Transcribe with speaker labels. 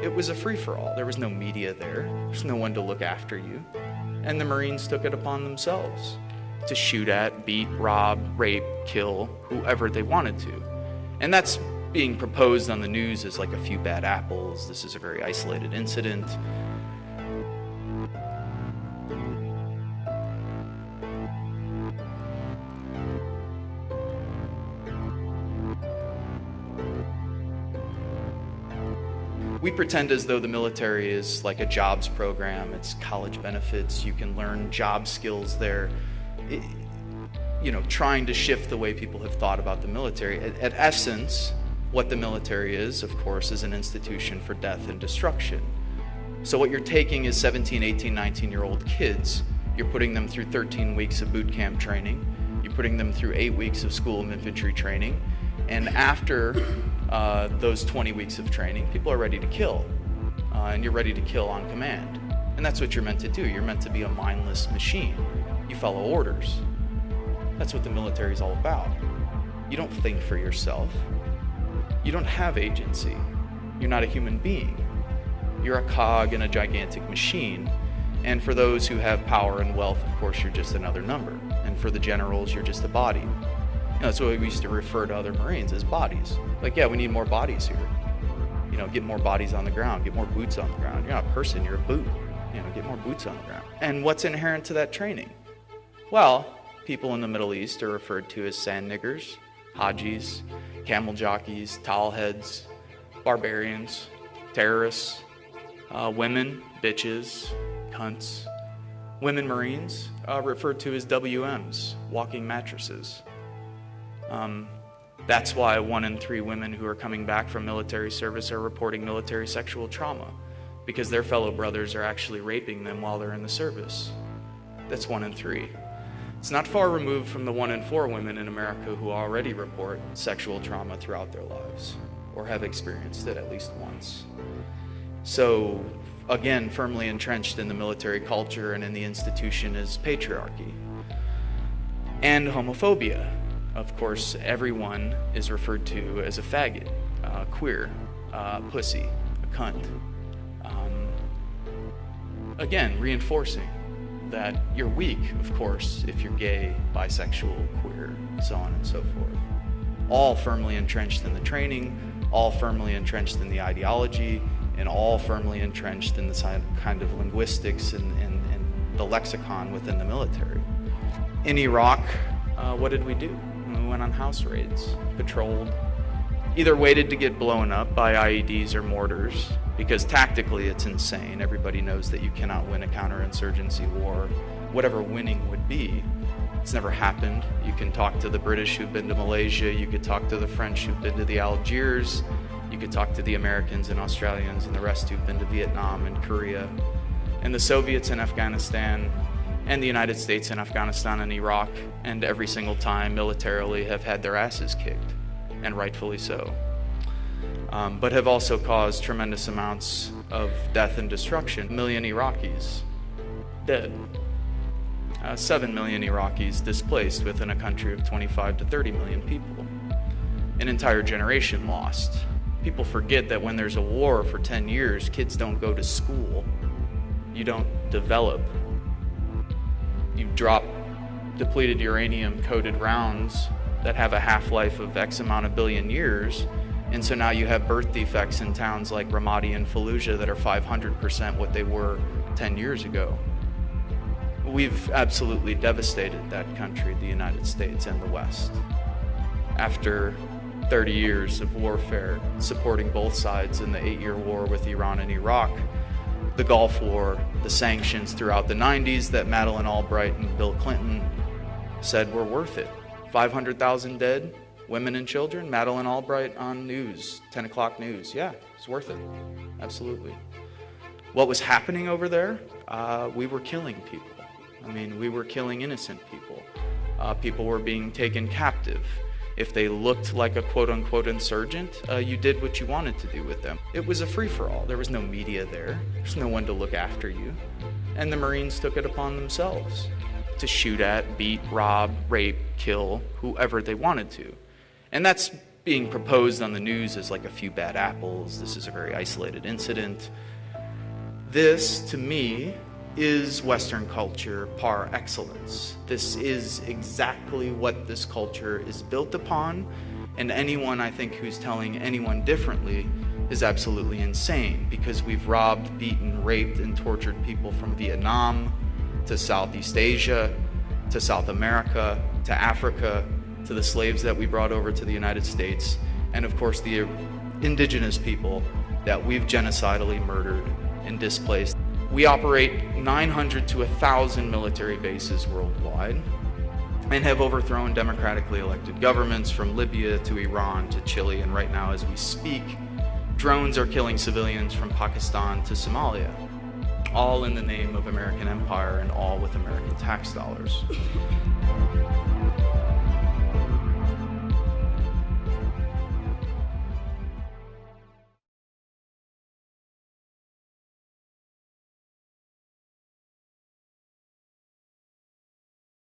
Speaker 1: It was a free-for-all. There was no media there. There's no one to look after you. And the Marines took it upon themselves to shoot at, beat, rob, rape, kill whoever they wanted to. And that's being proposed on the news as like a few bad apples. This is a very isolated incident. We pretend as though the military is like a jobs program. It's college benefits. You can learn job skills there. Trying to shift the way people have thought about the military. At essence, what the military is, of course, is an institution for death and destruction. So what you're taking is 17, 18, 19-year-old kids. You're putting them through 13 weeks of boot camp training. You're putting them through 8 weeks of school of infantry training. And after those 20 weeks of training, people are ready to kill. And you're ready to kill on command. And that's what you're meant to do. You're meant to be a mindless machine. You follow orders. That's what the military is all about. You don't think for yourself. You don't have agency. You're not a human being. You're a cog in a gigantic machine. And for those who have power and wealth, of course, you're just another number. And for the generals, you're just a body. That's what we used to refer to other Marines as bodies. Like, yeah, we need more bodies here. Get more bodies on the ground, get more boots on the ground. You're not a person, you're a boot. Get more boots on the ground. And what's inherent to that training? Well, people in the Middle East are referred to as sand niggers, hajis, camel jockeys, towelheads, barbarians, terrorists, women, bitches, cunts. Women Marines referred to as WMs, walking mattresses. That's why 1 in 3 women who are coming back from military service are reporting military sexual trauma, because their fellow brothers are actually raping them while they're in the service. That's 1 in 3. It's not far removed from the 1 in 4 women in America who already report sexual trauma throughout their lives, or have experienced it at least once. So, again, firmly entrenched in the military culture and in the institution is patriarchy and homophobia. Of course, everyone is referred to as a faggot, queer, pussy, a cunt. Again, reinforcing that you're weak, of course, if you're gay, bisexual, queer, so on and so forth. All firmly entrenched in the training, all firmly entrenched in the ideology, and all firmly entrenched in the kind of linguistics and the lexicon within the military. In Iraq, what did we do? We went on house raids, patrolled, either waited to get blown up by IEDs or mortars, because tactically it's insane. Everybody knows that you cannot win a counterinsurgency war, whatever winning would be. It's never happened. You can talk to the British who've been to Malaysia, you could talk to the French who've been to the Algiers, you could talk to the Americans and Australians and the rest who've been to Vietnam and Korea, and the Soviets in Afghanistan, and the United States in Afghanistan and Iraq, and every single time militarily have had their asses kicked, and rightfully so. But have also caused tremendous amounts of death and destruction. 1 million Iraqis dead. 7 million Iraqis displaced within a country of 25 to 30 million people. An entire generation lost. People forget that when there's a war for 10 years, kids don't go to school. You don't develop. You drop depleted uranium-coated rounds that have a half-life of X amount of billion years, and so now you have birth defects in towns like Ramadi and Fallujah that are 500% what they were 10 years ago. We've absolutely devastated that country, the United States and the West. After 30 years of warfare, supporting both sides in the 8-year war with Iran and Iraq, the Gulf War, the sanctions throughout the 90s that Madeleine Albright and Bill Clinton said were worth it. 500,000 dead, women and children, Madeleine Albright on news, 10 o'clock news. Yeah, it's worth it, absolutely. What was happening over there? We were killing people. We were killing innocent people. People were being taken captive. If they looked like a quote-unquote insurgent, you did what you wanted to do with them. It was a free-for-all. There was no media there. There's no one to look after you. And the Marines took it upon themselves to shoot at, beat, rob, rape, kill whoever they wanted to. And that's being proposed on the news as like a few bad apples. This is a very isolated incident. This, to me, is Western culture par excellence. This is exactly what this culture is built upon, and anyone, I think, who's telling anyone differently is absolutely insane, because we've robbed, beaten, raped, and tortured people from Vietnam to Southeast Asia to South America to Africa to the slaves that we brought over to the United States, and of course the indigenous people that we've genocidally murdered and displaced. We operate 900 to 1,000 military bases worldwide and have overthrown democratically elected governments from Libya to Iran to Chile, and right now as we speak, drones are killing civilians from Pakistan to Somalia, all in the name of American empire and all with American tax dollars.